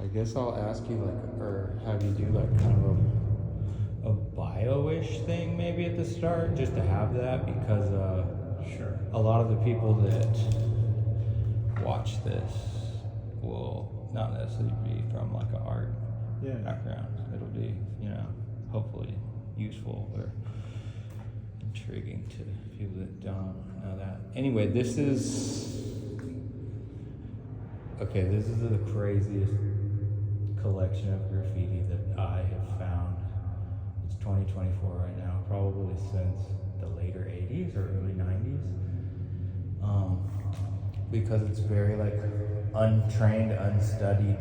I guess I'll ask you or have you do kind of a bio-ish thing maybe at the start, just to have that, because Sure. a lot of the people that watch this will not necessarily be from an art background. It'll be, hopefully useful or intriguing to people that don't know that. Anyway, this is the craziest collection of graffiti that I have found. It's 2024 right now, probably since the later 80s or early 90s. Because it's very untrained, unstudied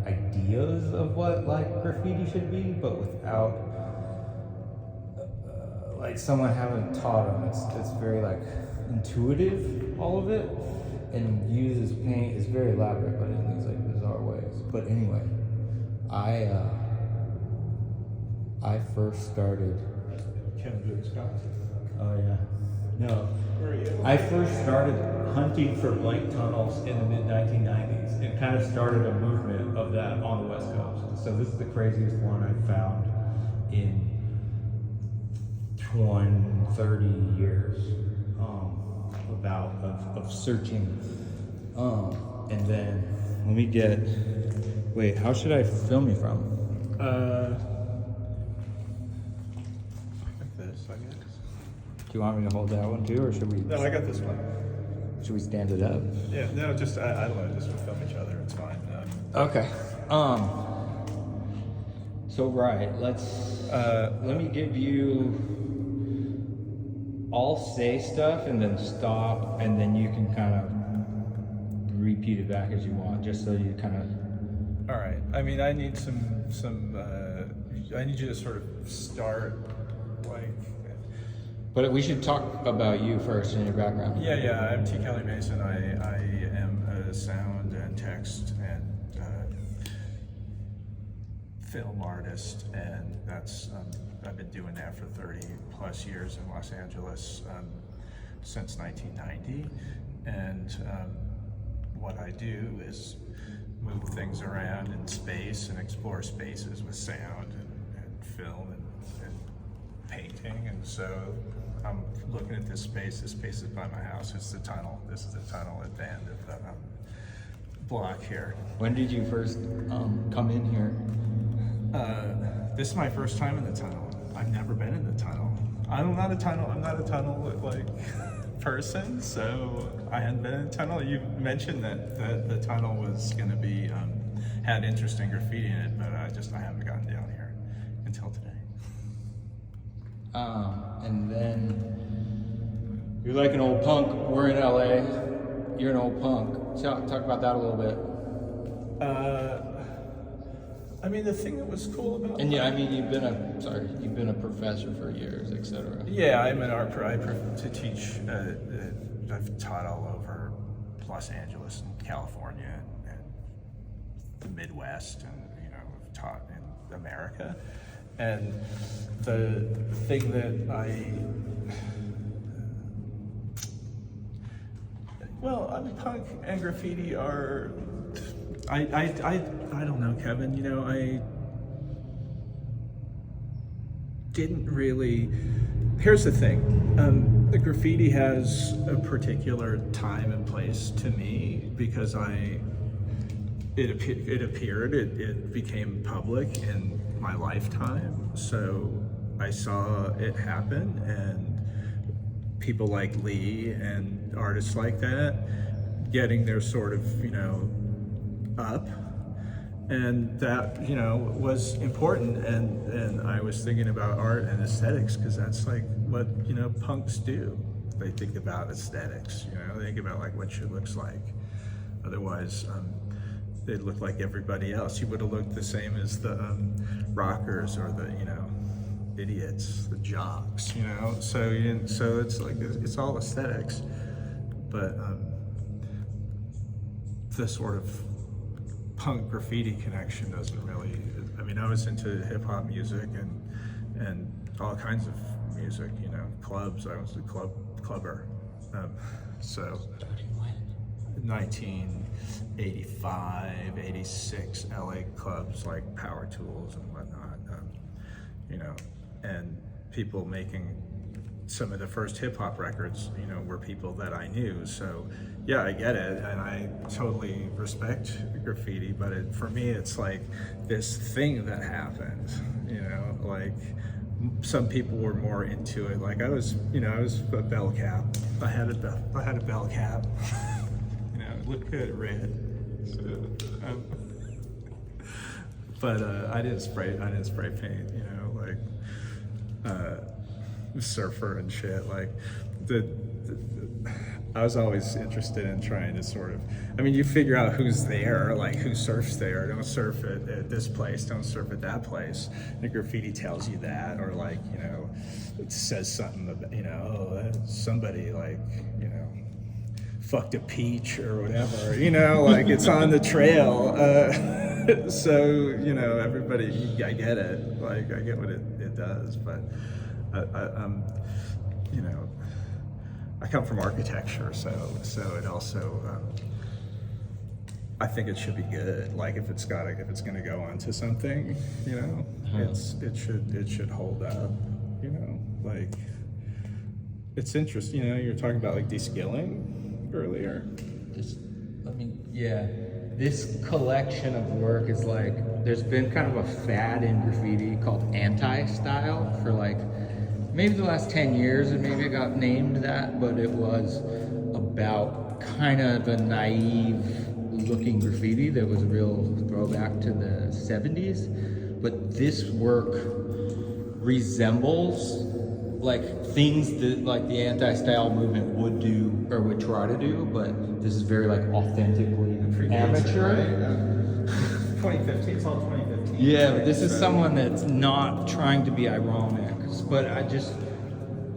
ideas of what graffiti should be, but without someone having taught them. It's very intuitive, all of it, and uses paint. It's very elaborate, but in these bizarre ways. But anyway, I first started. Kevin doing Scott. Oh yeah. No. Where are you? I first started hunting for blank tunnels in the mid-1990s and kind of started a movement of that on the West Coast. So this is the craziest one I've found in 30 years of searching. And then let me wait, how should I film you from? Like this, I guess. Do you want me to hold that one too, or should we? No, I got this one. Should we stand it up? Yeah, no, just I don't know, just film each other. It's fine. Okay. So let's let me give you. I'll say stuff and then stop, and then you can kind of repeat it back as you want, just so you kind of. All right. I mean, I need some. I need you to sort of start But we should talk about you first and your background. Yeah. I'm T. Kelly Mason. I am a sound and text and film artist, and that's I've been doing that for 30 plus years in Los Angeles since 1990. And what I do is move things around in space and explore spaces with sound and film and painting. And so I'm looking at this space. This space is by my house. It's the tunnel. This is the tunnel at the end of the block here. When did you first come in here? This is my first time in the tunnel. I've never been in the tunnel. I'm not a tunnel person, so I hadn't been in the tunnel. You mentioned that the tunnel was going to be had interesting graffiti in it, but I haven't gotten down here until today. And then you're like an old punk. We're in LA. You're an old punk. Talk about that a little bit. I mean, the thing that was cool about and you've been a professor for years, etc. Yeah, I'm an art to teach. I've taught all over Los Angeles and California and the Midwest, and I've taught in America. And the thing that punk and graffiti are. I don't know, Kevin. I didn't really. Here's the thing: the graffiti has a particular time and place to me because it appeared, it became public in my lifetime. So I saw it happen, and people like Lee and artists like that getting their sort of up, and that was important, and I was thinking about art and aesthetics because that's what punks do. They think about aesthetics, they think about what shit looks like. Otherwise they'd look like everybody else. You would have looked the same as the rockers or the idiots, the jocks, so it's all aesthetics. But the sort of punk graffiti connection doesn't really. I mean, I was into hip hop music and all kinds of music, clubs. I was a clubber. So 1985, 86 LA clubs like Power Tools and whatnot, you know, and people making some of the first hip hop records, you know, were people that I knew. So yeah, I get it, and I totally respect graffiti, but for me, it's like this thing that happened, you know, like some people were more into it. Like I was a bell cap. I had a bell cap. You know, it looked good, red. So, but I didn't spray paint. You know, like surfer and shit. Like I was always interested in trying to sort of, I mean, you figure out who's there, like who surfs there. Don't surf at this place, don't surf at that place. The graffiti tells you that, or like, you know, it says something about, you know, oh, somebody like, you know, fucked a peach or whatever, you know, like it's on the trail. So, you know, everybody, I get it. Like, I get what it does, but I'm, you know, I come from architecture, so it also, I think it should be good. Like if it's going to go onto something, you know, it should hold up, you know, like it's interesting. You know, you're talking about like de-skilling earlier. This collection of work is like, there's been kind of a fad in graffiti called anti-style for like, maybe the last 10 years, and maybe it got named that, but it was about kind of a naive looking graffiti that was a real throwback to the 70s. But this work resembles like things that like the anti-style movement would do or would try to do, but this is very like authentically amateur. 2015, it's all 2015. Yeah, but this is someone that's not trying to be ironic. But I just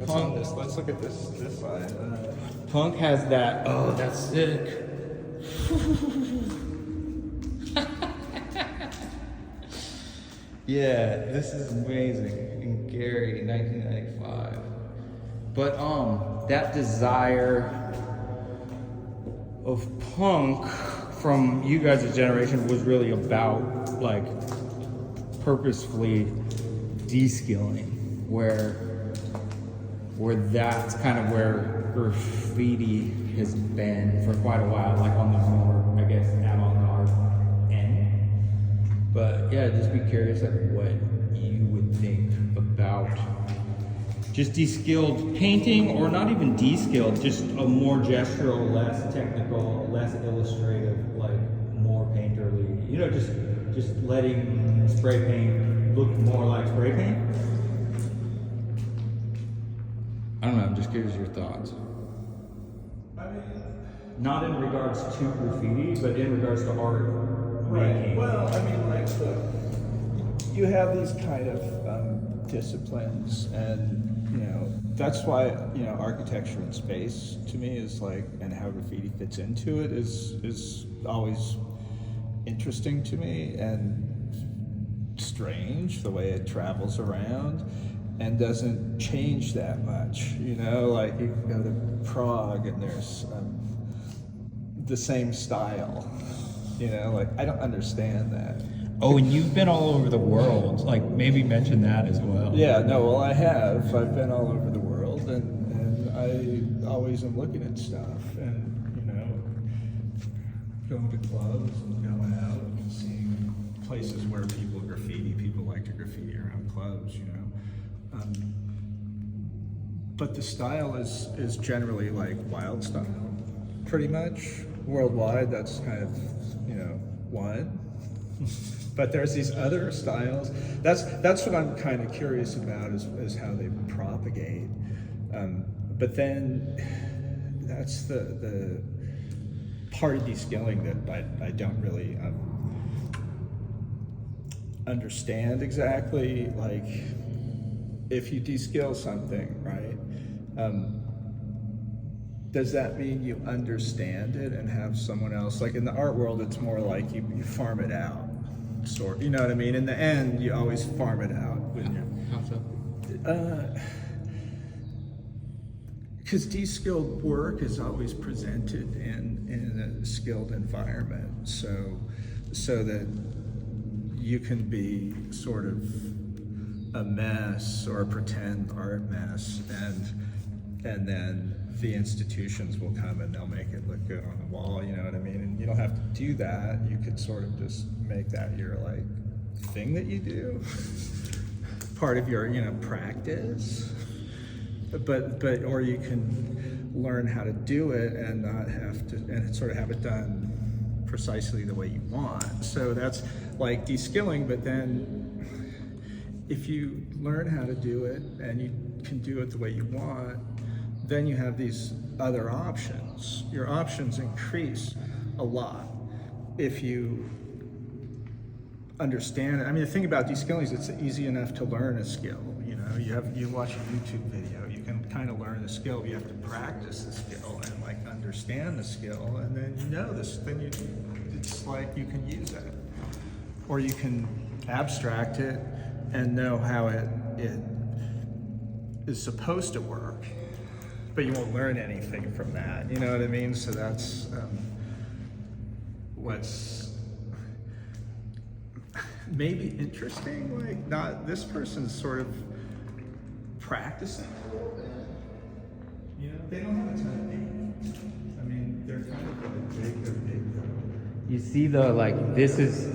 Punk. Let's look at this side. Punk has that. Oh, that's sick. Yeah, this is amazing. In Gary, 1995. But that desire of punk from you guys' generation was really about like purposefully de-skilling. Where that's kind of where graffiti has been for quite a while, like on the more, I guess, avant-garde end. But yeah, just be curious like what you would think about just de-skilled painting, or not even de-skilled, just a more gestural, less technical, less illustrative, like more painterly, you know, just letting spray paint look more like spray paint. I don't know, I'm just curious your thoughts. I mean, not in regards to graffiti, but in regards to art right. Well, I mean, like, look, you have these kind of disciplines, and, you know, that's why, you know, architecture and space to me is like, and how graffiti fits into it is always interesting to me, and strange the way it travels around. And doesn't change that much, you know. Like you can go to Prague and there's the same style, you know. Like I don't understand that. Oh, and you've been all over the world. Like maybe mention that as well. Yeah, no, well I have. I've been all over the world, and I always am looking at stuff, and you know, going to clubs and going out and seeing places where people like to graffiti around clubs, you know. But the style is generally like wild style, pretty much worldwide. That's kind of, you know, one. But there's these other styles. That's what I'm kind of curious about is how they propagate. But then that's the part of de-skilling that I don't really understand exactly. Like, if you de-skill something, right? Does that mean you understand it and have someone else? Like in the art world, it's more like you farm it out, sort. You know what I mean? In the end, you always farm it out. How so? because de-skilled work is always presented in a skilled environment, so that you can be sort of a mess or a pretend art mess, and then the institutions will come and they'll make it look good on the wall, you know what I mean? And you don't have to do that. You could sort of just make that your like thing that you do, part of your, you know, practice. But or you can learn how to do it and not have to, and sort of have it done precisely the way you want. So that's like de-skilling, but then if you learn how to do it and you can do it the way you want, then you have these other options. Your options increase a lot if you understand it. I mean, the thing about de-skilling is it's easy enough to learn a skill. You know, you watch a YouTube video, you can kind of learn the skill, but you have to practice the skill and like understand the skill, and then you know this, it's like you can use it. Or you can abstract it and know how it is supposed to work, but you won't learn anything from that. You know what I mean? So that's what's maybe interesting. Like, not this person's sort of practicing a little bit. You know, they don't have a ton of age. I mean, they're kind of like big. They're big though. You see though, like this is.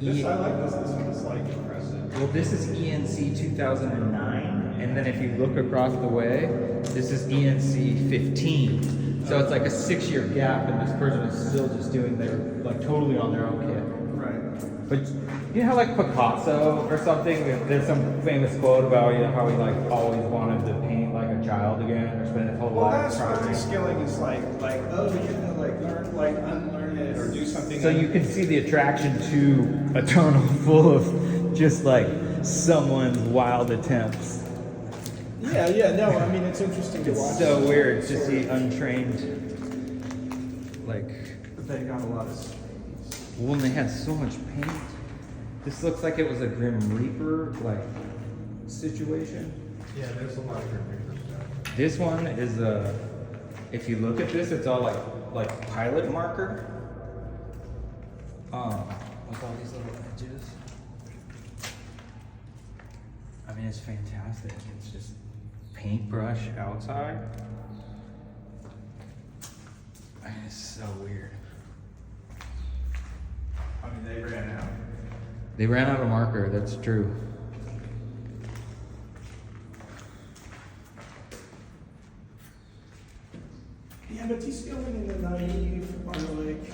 I like this. This one is like impressive. Well, this is ENC 2009, and then if you look across the way, this is ENC 15. So it's like a 6-year gap, and this person is still just doing their, like, totally on their own kit. Right. But you know how like Picasso or something, there's some famous quote about, you know, how he like always wanted to paint like a child again, or spend his whole life trying to. Well, that's what de-skilling is like, oh, you know, like learn, like unlearn it or do something. So you can see the attraction to a tunnel full of just like someone's wild attempts. Yeah, no, I mean, it's interesting to watch. It's so weird to see untrained, like. They got a lot of space. Well, and they had so much paint. This looks like it was a Grim Reaper, like, situation. Yeah, there's a lot of Grim Reaper stuff. This one is if you look at this, it's all like pilot marker. With all these little edges. I mean, it's fantastic. It's just paintbrush outside. I mean, it's so weird. I mean, they ran out. They ran out of marker, that's true. Yeah, but de-skilling and the naive are like,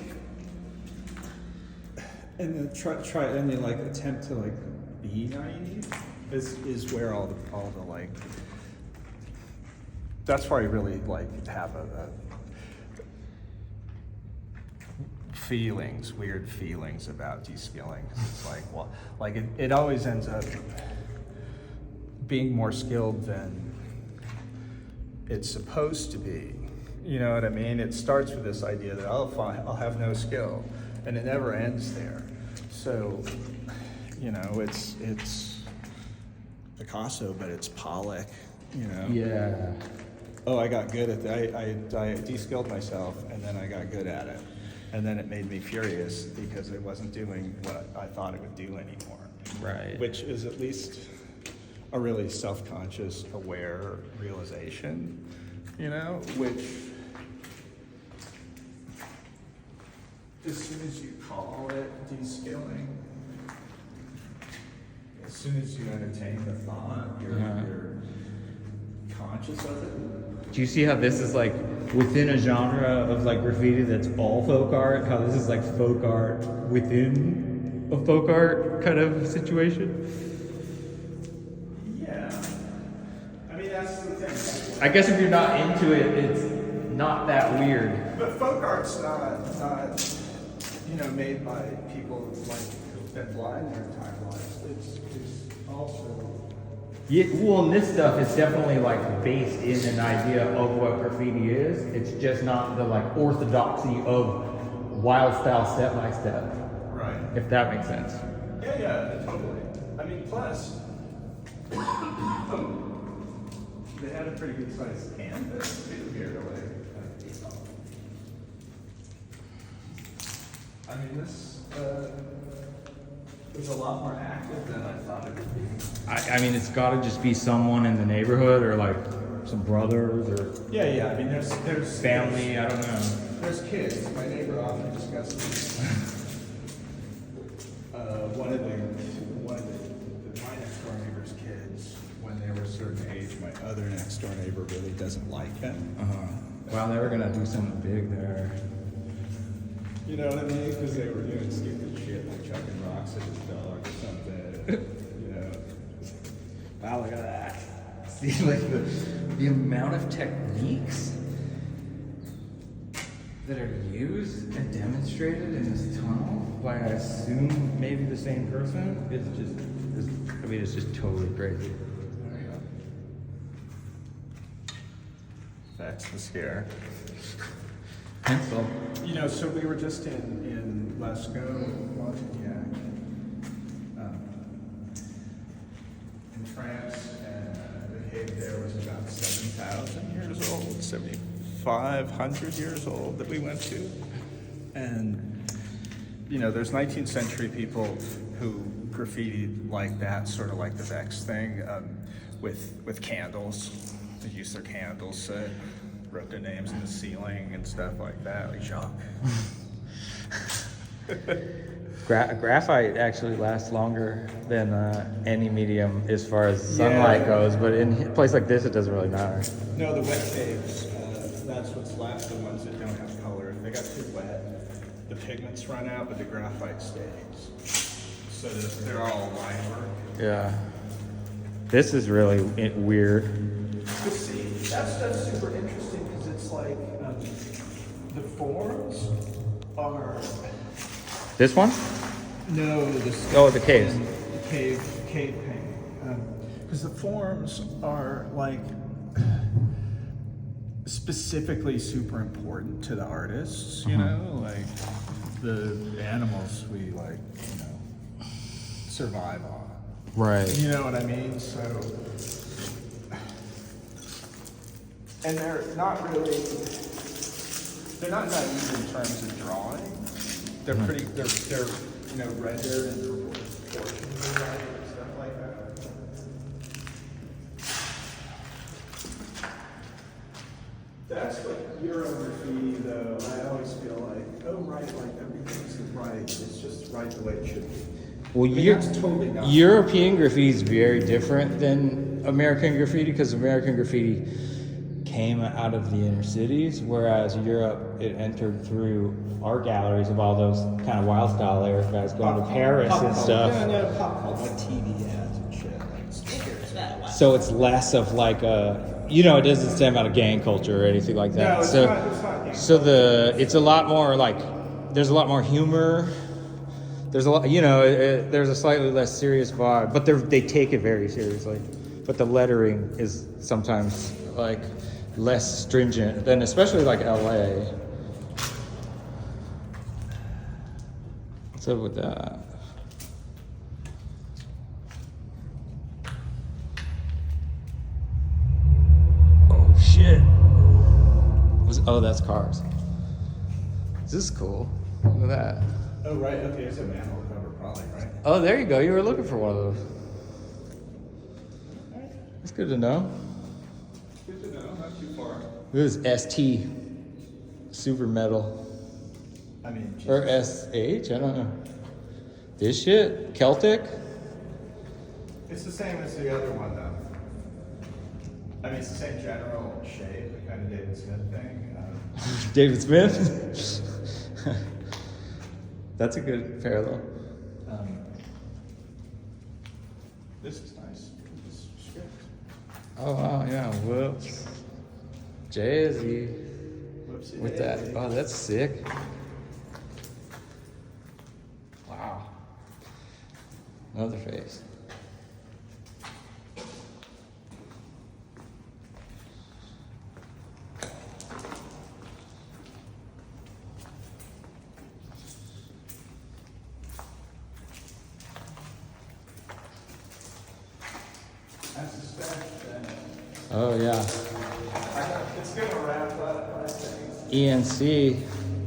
and the try and the like attempt to like be naive is where all the like, that's where I really like have a weird feelings about de-skilling. It's like, well, like it always ends up being more skilled than it's supposed to be. You know what I mean? It starts with this idea that, oh, fine, I'll have no skill, and it never ends there. So, you know, it's Picasso, but it's Pollock, you know? Yeah. Oh, I got good at that. I de-skilled myself, and then I got good at it. And then it made me furious because it wasn't doing what I thought it would do anymore. Right. Which is at least a really self-conscious, aware realization, you know, which as soon as you call it de-skilling, as soon as you entertain the thought, you're conscious of it. Do you see how this is like within a genre of like graffiti that's all folk art? How this is like folk art within a folk art kind of situation? Yeah. I mean, that's the thing. I guess if you're not into it, it's not that weird. But folk art's not you know, made by people like who've been blind their entire lives. It's also. Yeah, well, and this stuff is definitely like based in an idea of what graffiti is. It's just not the like orthodoxy of wild style step by step. Right. If that makes sense. Yeah, totally. I mean, plus, They had a pretty good sized canvas here away. I mean, this was a lot more active than I thought it would be. I mean, it's got to just be someone in the neighborhood, or like some brothers, or Yeah. I mean, there's family. I don't know. There's kids. My neighbor often discusses one of my next door neighbor's kids. When they were a certain age, my other next door neighbor really doesn't like them. Wow, they were gonna do something big there. You know what I mean? Because they were doing stupid shit like chucking rocks at his dog or something. You know. Wow, look at that. See, like the amount of techniques that are used and demonstrated in this tunnel by, I assume, maybe the same person. It's just totally crazy. There you go. That's the scare. Pencil. You know, so we were just in Lascaux, Montignac, in France, and the cave there was about 7,000 years old, 7,500 years old that we went to. And, you know, there's 19th century people who graffitied like that, sort of like the Vex thing, with candles. They used their candles, wrote their names in the ceiling and stuff like that, like Jacques. Graphite actually lasts longer than any medium as far as sunlight goes, but in a place like this, it doesn't really matter. No, the wet caves, that's what's left, the ones that don't have color. If they got too wet, the pigments run out, but the graphite stays. So they're all line work. Yeah. This is really weird. To see, that's super interesting because it's like the forms are. This one? No, the caves. The cave painting. Because the forms are like specifically super important to the artists. You know, like the animals we like, you know, survive on. Right. You know what I mean? So. And they're not naive in terms of drawing. They're pretty, they're you know, rendered and proportions and stuff like that. That's like Euro graffiti though. I always feel like, oh right, like everything's right. It's just right the way it should be. Well, that's totally not European graffiti is very different than American graffiti, because American graffiti came out of the inner cities, whereas Europe, it entered through art galleries of all those kind of wild style era guys going to Paris and stuff. Yeah, pop culture, like TV ads and shit. Like, so it's less of like a, you know, it doesn't stem out of gang culture or anything like that. No, it's not gang so it's a lot more like, there's a lot more humor. There's a lot, you know, there's a slightly less serious vibe, but they take it very seriously. But the lettering is sometimes like less stringent than, especially like LA. What's up with that? Oh shit. Oh, that's cars. This is cool. Look at that. Oh right, okay, it's a manhole cover probably, right? Oh, there you go. You were looking for one of those. That's good to know. Good to know, not too far. This is ST super metal. I mean, Jesus. Or SH, I don't know. This shit, Celtic. It's the same as the other one though. I mean, it's the same general shape, the kind of David Smith thing. David Smith. That's a good parallel. This is nice. This script. Oh wow, yeah. Whoops. Jay-Z Whoopsie with daisy. that. Oh, that's sick. Wow. Another face. Oh, yeah. It's gonna wrap up, I think. ENC.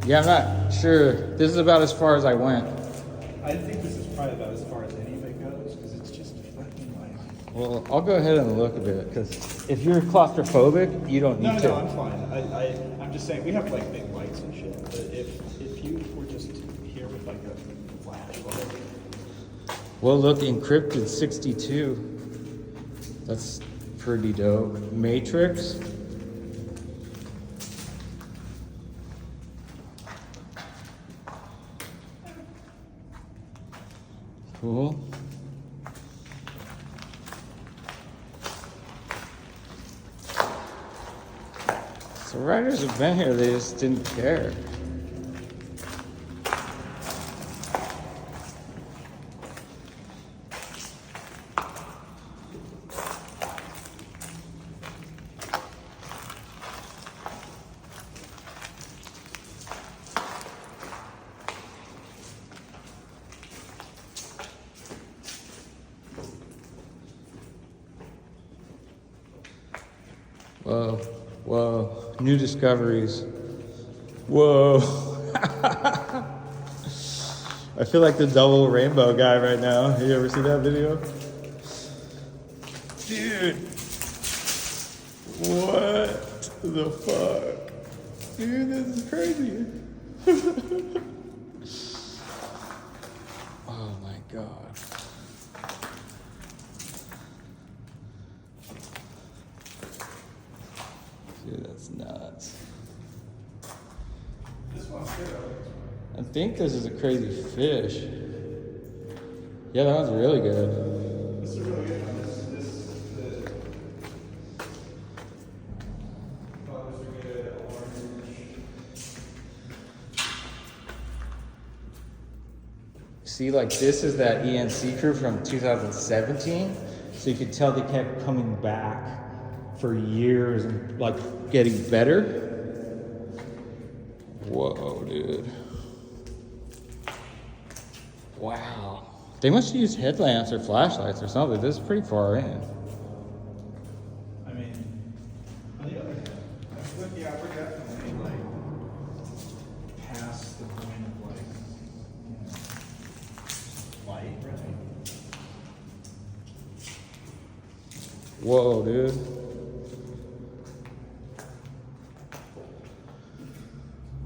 Yeah, I'm not sure. This is about as far as I went. I think this is probably about as far as any of it goes, because it's just fucking like... Well, I'll go ahead and look a bit, because if you're claustrophobic, you don't need to. No, I'm fine. I'm just saying, we have like big lights and shit, but if you were just here with like a flashlight... Well, look, encrypted 62. That's pretty dope. Matrix. Cool. So writers have been here, they just didn't care. Whoa, whoa, new discoveries. Whoa. I feel like the double rainbow guy right now. You ever see that video? Dude. What the fuck? Dude, this is crazy. Oh my God. Dude, that's nuts. This one's good. I think this is a crazy fish. Yeah, that one's really good. This is really good. Colors are good. Orange. See, like this is that ENC crew from 2017. So you could tell they kept coming back for years and like getting better. Whoa, dude. Wow. They must use headlamps or flashlights or something. This is pretty far in. I mean, on the other hand, I feel like, yeah, we're definitely like past the point of like, light, right? Whoa, dude.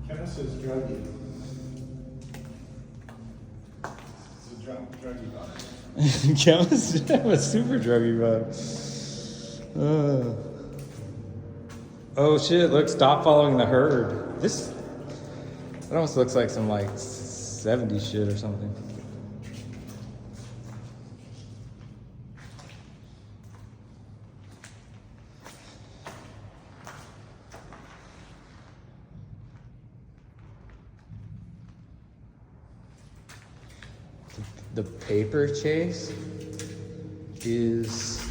Chemist is druggy. It's a druggy vibe. Chemist have a super druggy vibe. Oh shit, look, stop following the herd. This, it almost looks like some like 70s shit or something. The paper chase is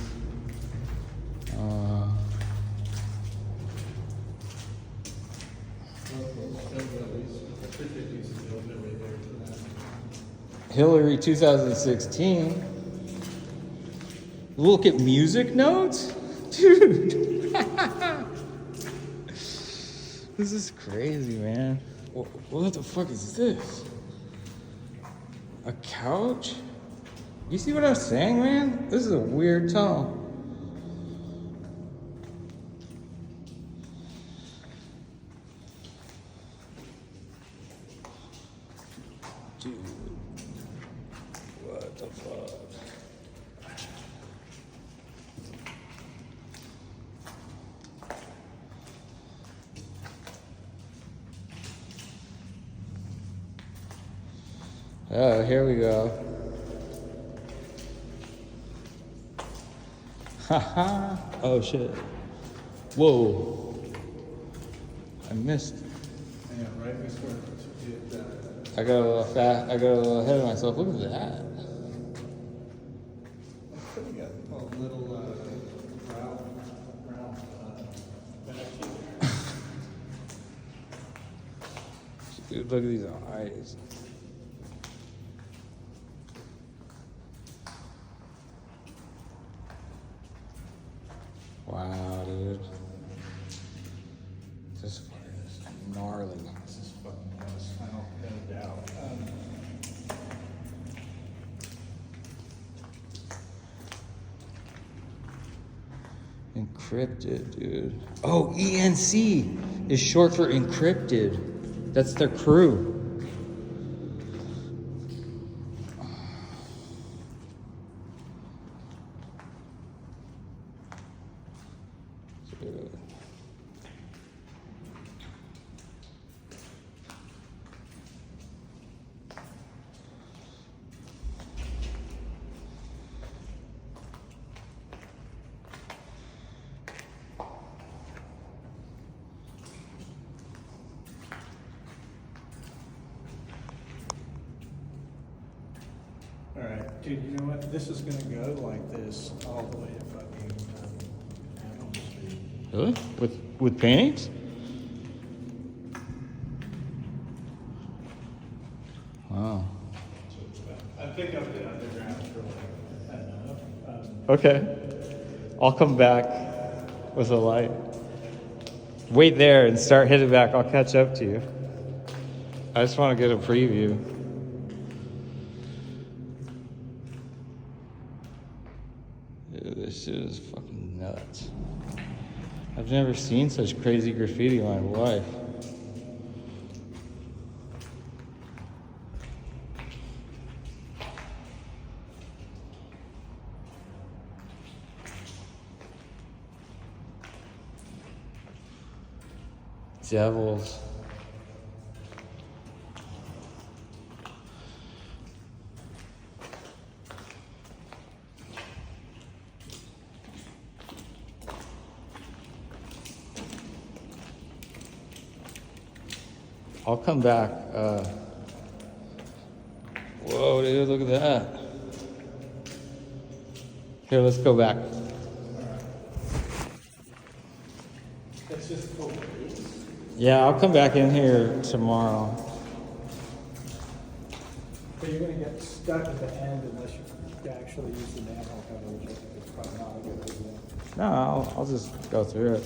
Hillary 2016. Look at music notes? Dude. This is crazy, man. What the fuck is this? A couch? You see what I'm saying, man? This is a weird tone. Dude. What the fuck? Oh, here we go. Haha. Oh shit. Whoa. I missed. Yeah, right. We sort of did that. I got a little fast. I got a little ahead of myself. Look at that. We got a little round back here. Dude, look at these eyes. Wow, Encrypted, dude. Oh, ENC is short for encrypted. That's their crew. Dude. Alright, dude, you know what? This is gonna go like this all the way to fucking Adams Street. Really? With paintings? Wow. I think of the underground for like enough. Okay. I'll come back with a light. Wait there and start hitting back. I'll catch up to you. I just want to get a preview. Dude, this shit is fucking nuts. I've never seen such crazy graffiti in my life. Devils. I'll come back. Whoa, dude, look at that. Here, let's go back. That's just cool. Yeah, I'll come back in here tomorrow. But you're gonna get stuck at the end unless you actually use the manhole cover, which I think is probably not a good idea. No, I'll just go through it.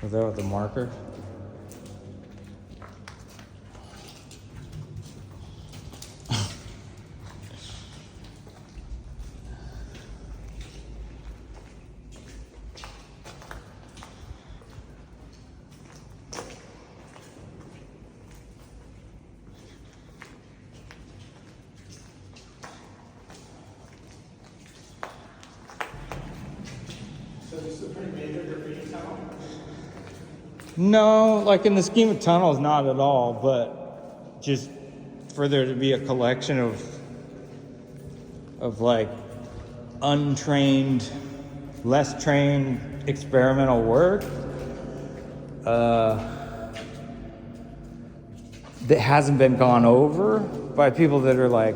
Was that with the marker? So this is a pretty major graffiti tunnel? No, like in the scheme of tunnels, not at all, but just for there to be a collection of like untrained, less trained experimental work that hasn't been gone over by people that are like,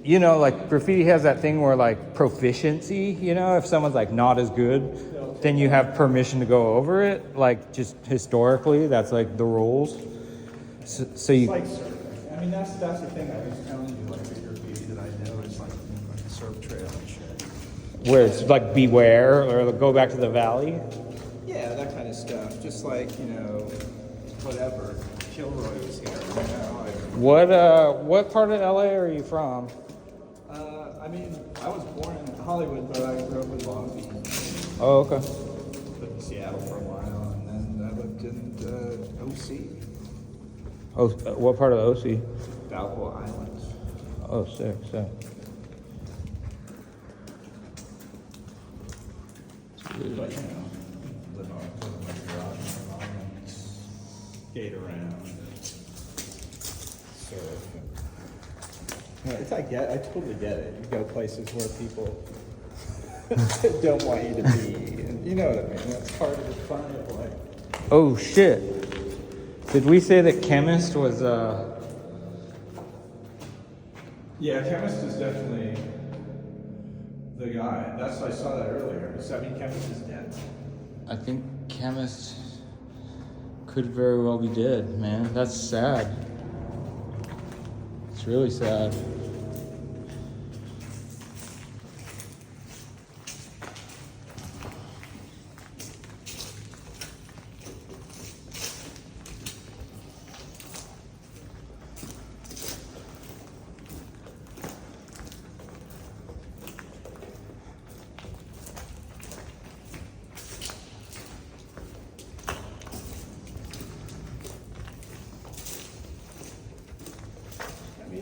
you know, like graffiti has that thing where like proficiency, you know, if someone's like not as good, then you have permission to go over it. Like just historically, that's like the rules. So you. It's like surfing. I mean, that's the thing I was telling you, like the graffiti that I know is like a surf trail and shit. Where it's like beware or go back to the valley. Yeah, that kind of stuff. Just like, you know, whatever. Kilroy was here. You know, like, What part of LA are you from? I mean, I was born in Hollywood, but I grew up in Long Beach. Oh, okay. Lived in Seattle for a while, and then I lived in OC. Oh, what part of OC? Balboa Islands. Oh, sick. But, you know, live on my garage and skate around and surf. I totally get it. You go places where people don't want you to be. And you know what I mean? That's part of the fun of life. Oh, shit. Did we say that Chemist was, Yeah, Chemist is definitely the guy. I saw that earlier. Does that mean Chemist is dead? I think Chemist Could very well be dead, man. That's sad. It's really sad.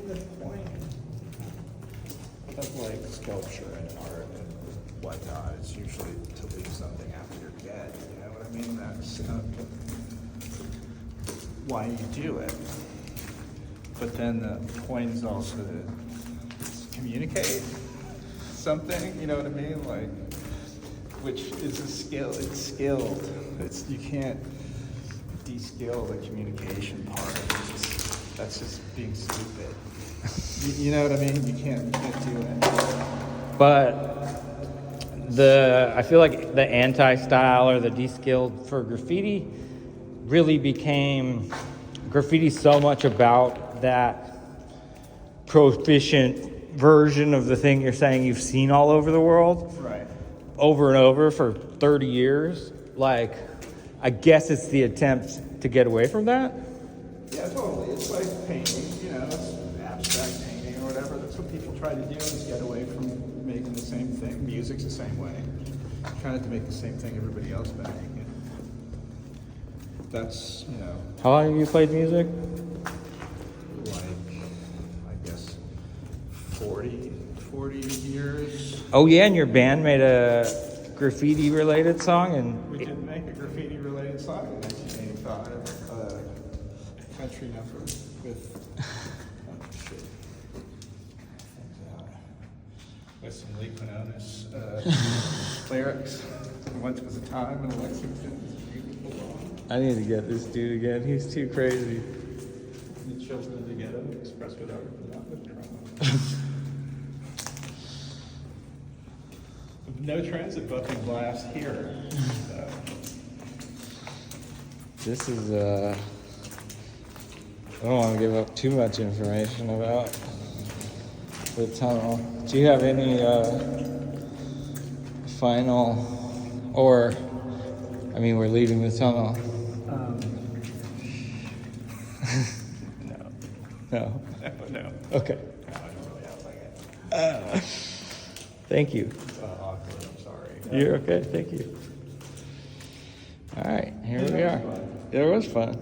The point of like sculpture and art and whatnot is usually to leave something after you're dead. You know what I mean? That's why you do it. But then the point is also to communicate something. You know what I mean? Like, which is a skill. It's skilled. You can't de-skill the communication part. That's just being stupid. You know what I mean? You can't do it. But I feel like the anti-style or the de-skilled for graffiti really became graffiti so much about that proficient version of the thing you're saying you've seen all over the world. Right. Over and over for 30 years. Like, I guess it's the attempt to get away from that. Yeah, totally. It's like painting, you know, it's abstract painting or whatever. That's what people try to do, is get away from making the same thing. Music's the same way. Trying to make the same thing everybody else been making. That's, you know. How long have you played music? Like, I guess 40 years. Oh yeah, and your band made a graffiti-related song, and We did make a graffiti-related song in 1985. Country number with with some Lee Quinones lyrics. Once was a time in Lexington's beautiful lawn. I need to get this dude again. He's too crazy. The children together express with art, not with drama. No transit buffing blast here. So. This is I don't want to give up too much information about the tunnel. Do you have any final, or, I mean, we're leaving the tunnel. No. No? No. Okay. No, I don't really have like it. Thank you. It's awkward, I'm sorry. You're okay, thank you. All right, here we are. It was fun.